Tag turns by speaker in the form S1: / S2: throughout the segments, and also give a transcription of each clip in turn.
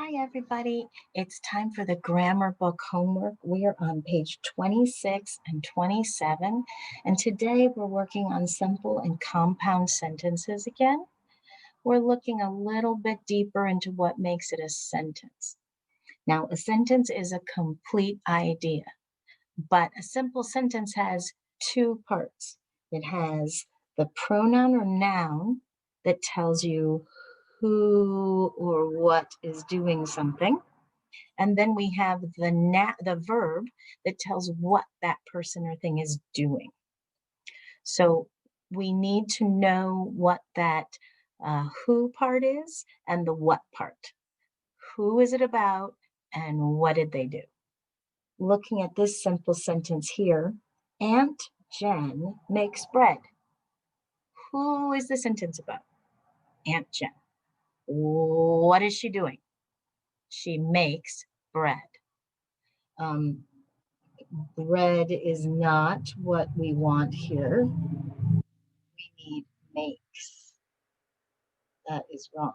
S1: Hi, everybody. It's time for the grammar book homework. We are on page 26 and 27, and today we're working on simple and compound sentences again. We're looking a little bit deeper into what makes it a sentence. Now, a sentence is a complete idea, but a simple sentence has two parts. It has the pronoun or noun that tells you who or what is doing something. And then we have the verb that tells what that person or thing is doing. So we need to know what that who part is and the what part. Who is it about and what did they do? Looking at this simple sentence here, Aunt Jen makes bread. Who is the sentence about? Aunt Jen. What is she doing? She makes bread. Um, Bread is not what we want here. We need makes. That is wrong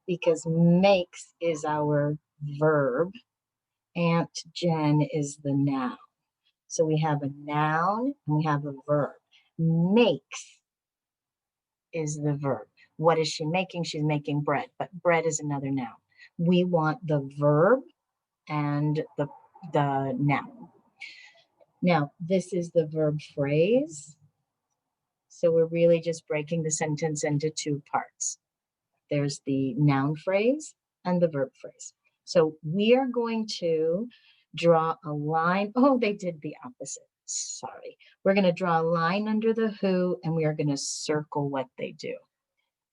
S1: because makes is our verb. Aunt Jen is the noun. So we have a noun and we have a verb. Makes is the verb. What is she making? She's making bread, but bread is another noun. We want the verb and the noun. Now, this is the verb phrase. So we're really just breaking the sentence into two parts. There's the noun phrase and the verb phrase. So we are going to draw a line. Oh, they did the opposite. Sorry. We're going to draw a line under the who and we are going to circle what they do.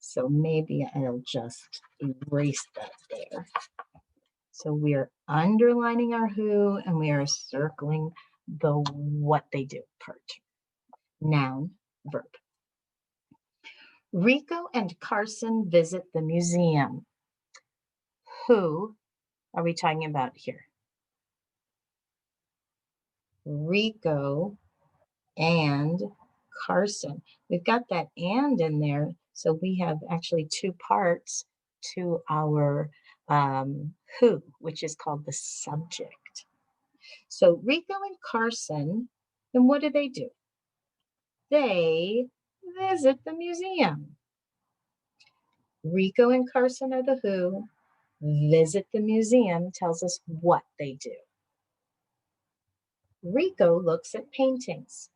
S1: So maybe I'll just erase that there. So we're underlining our who and we are circling the what they do part. Noun, verb. Rico and Carson visit the museum. Who are we talking about here? Rico and Carson. We've got that and in there, so we have actually two parts to our who, which is called the subject. So Rico and Carson, and what do? They visit the museum. Rico and Carson are the who. Visit the museum tells us what they do. Rico looks at paintings.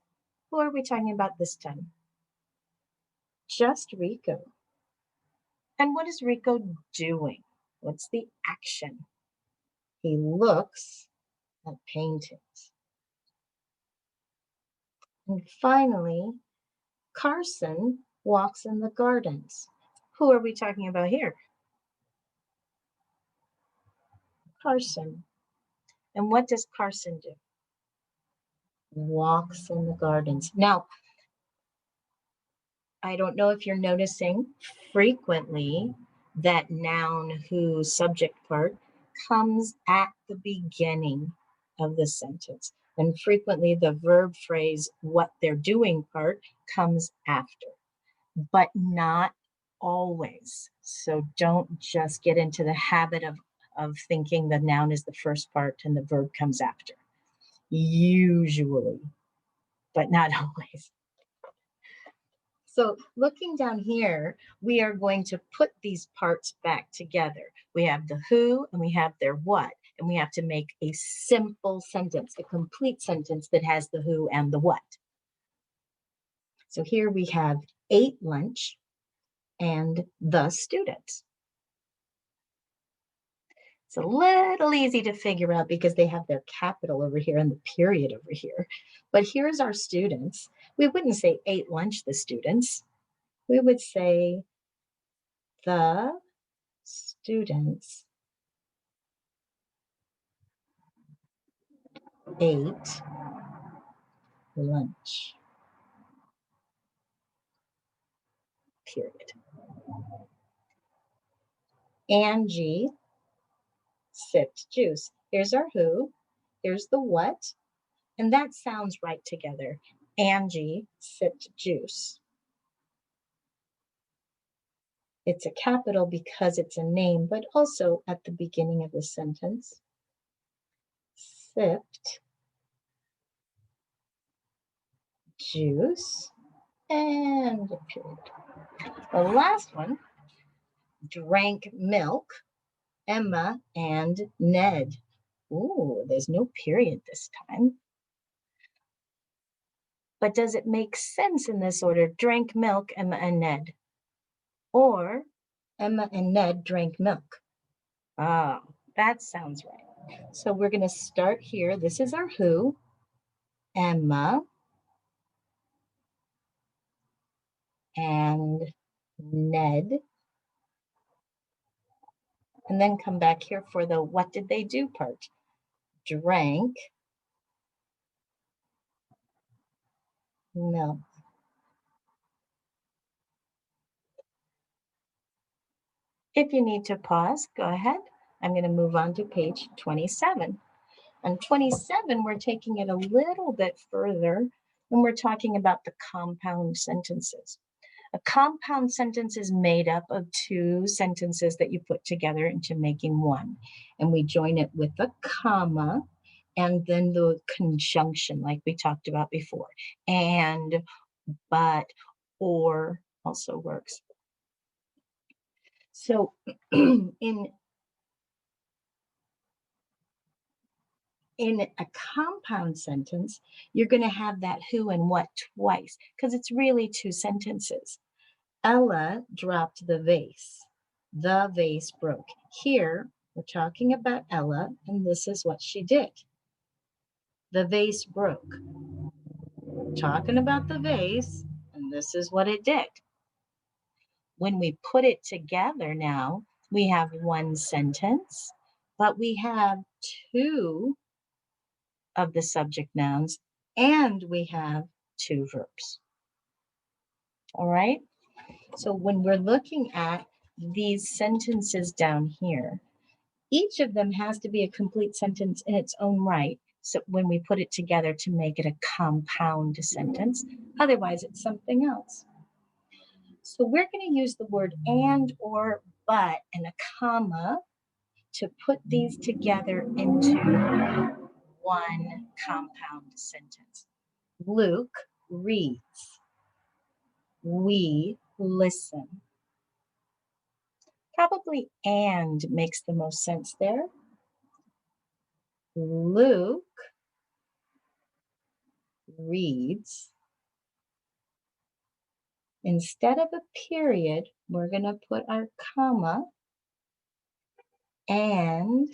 S1: Who are we talking about this time? Just Rico. And what is Rico doing? What's the action? He looks at paintings. And finally, Carson walks in the gardens. Who are we talking about here? Carson. And what does Carson do? Walks in the gardens. Now, I don't know if you're noticing frequently that noun who subject part comes at the beginning of the sentence. And frequently the verb phrase what they're doing part comes after, but not always. So don't just get into the habit of thinking the noun is the first part and the verb comes after. Usually, but not always. So looking down here, we are going to put these parts back together. We have the who and we have their what, and we have to make a simple sentence, a complete sentence that has the who and the what. So here we have ate lunch and the students. It's a little easy to figure out because they have their capital over here and the period over here. But here's our students. We wouldn't say ate lunch, the students. We would say the students ate lunch, period. Angie sipped juice. Here's our who, here's the what, and that sounds right together. Angie sipped juice. It's a capital because it's a name, but also at the beginning of the sentence. Sipped juice and a period. The last one, drank milk, Emma and Ned. Ooh, there's no period this time. But does it make sense in this order? Drank milk, Emma and Ned. Or Emma and Ned drank milk. Ah, that sounds right. So we're going to start here. This is our who, Emma and Ned. And then come back here for the what did they do part. Drank milk. If you need to pause, go ahead. I'm going to move on to page 27. On 27, we're taking it a little bit further when we're talking about the compound sentences. A compound sentence is made up of two sentences that you put together into making one. And we join it with a comma and then the conjunction, like we talked about before. And, but, or also works. So in a compound sentence, you're going to have that who and what twice because it's really two sentences. Ella dropped the vase. The vase broke. Here, we're talking about Ella, and this is what she did. The vase broke. We're talking about the vase, and this is what it did. When we put it together now, we have one sentence, but we have two of the subject nouns, and we have two verbs. All right? So when we're looking at these sentences down here, each of them has to be a complete sentence in its own right. So when we put it together to make it a compound sentence, otherwise it's something else. So we're going to use the word and or but and a comma to put these together into one compound sentence. Luke reads. We listen. Probably and makes the most sense there. Luke reads. Instead of a period, we're going to put our comma and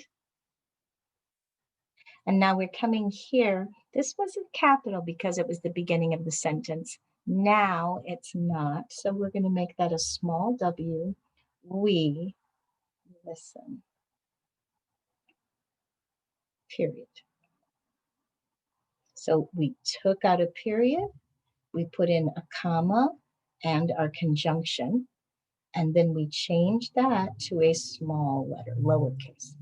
S1: now we're coming here. This was a capital because it was the beginning of the sentence. Now it's not. So we're going to make that a small w. We listen. Period. So we took out a period, we put in a comma and our conjunction, and then we change that to a small letter, lowercase.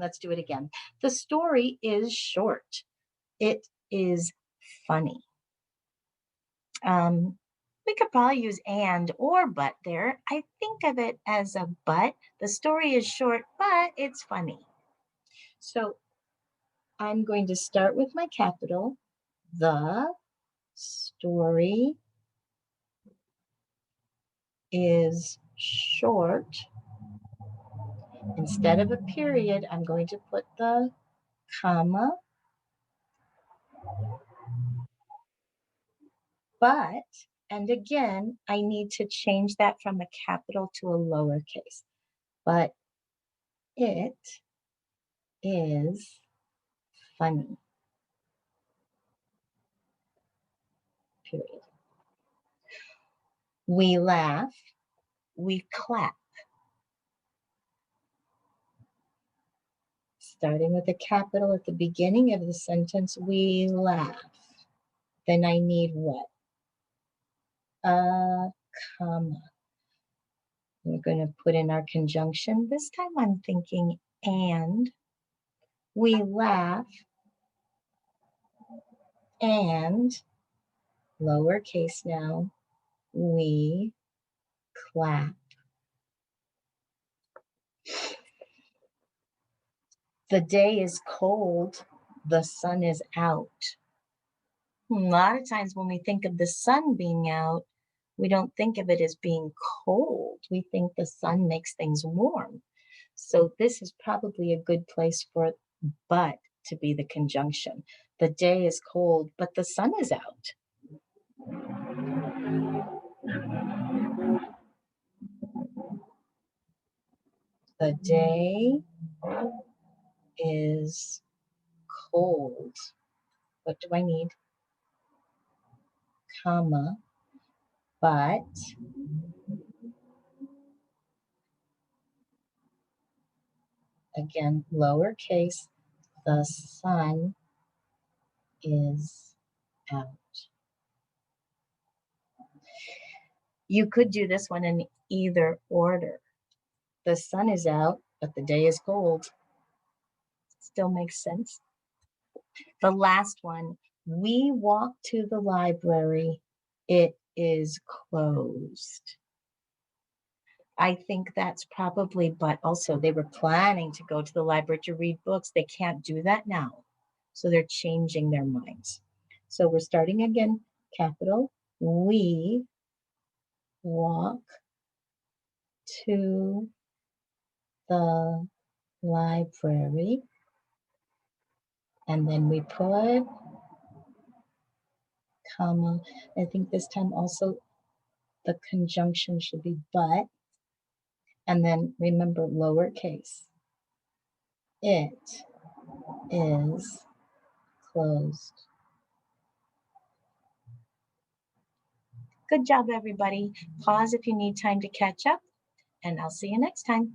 S1: Let's do it again. The story is short. It is funny. We could probably use and or but there. I think of it as a but. The story is short, but it's funny. So I'm going to start with my capital. The story is short. Instead of a period, I'm going to put the comma, but, and again, I need to change that from a capital to a lowercase. But it is funny. Period. We laugh, we clap. Starting with a capital at the beginning of the sentence, we laugh. Then I need what? A comma. We're going to put in our conjunction. This time I'm thinking and. We laugh and, lowercase now, we clap. The day is cold, the sun is out. A lot of times when we think of the sun being out, we don't think of it as being cold. We think the sun makes things warm. So this is probably a good place for but to be the conjunction. The day is cold, but the sun is out. The day is cold. What do I need? Comma, but again, lowercase, the sun is out. You could do this one in either order. The sun is out, but the day is cold. Still makes sense. The last one, we walk to the library. It is closed. I think that's probably, but also they were planning to go to the library to read books. They can't do that now. So they're changing their minds. So we're starting again, capital. We walk to the library. And then we put, comma. I think this time also the conjunction should be but. And then remember lowercase. It is closed. Good job, everybody. Pause if you need time to catch up, and I'll see you next time.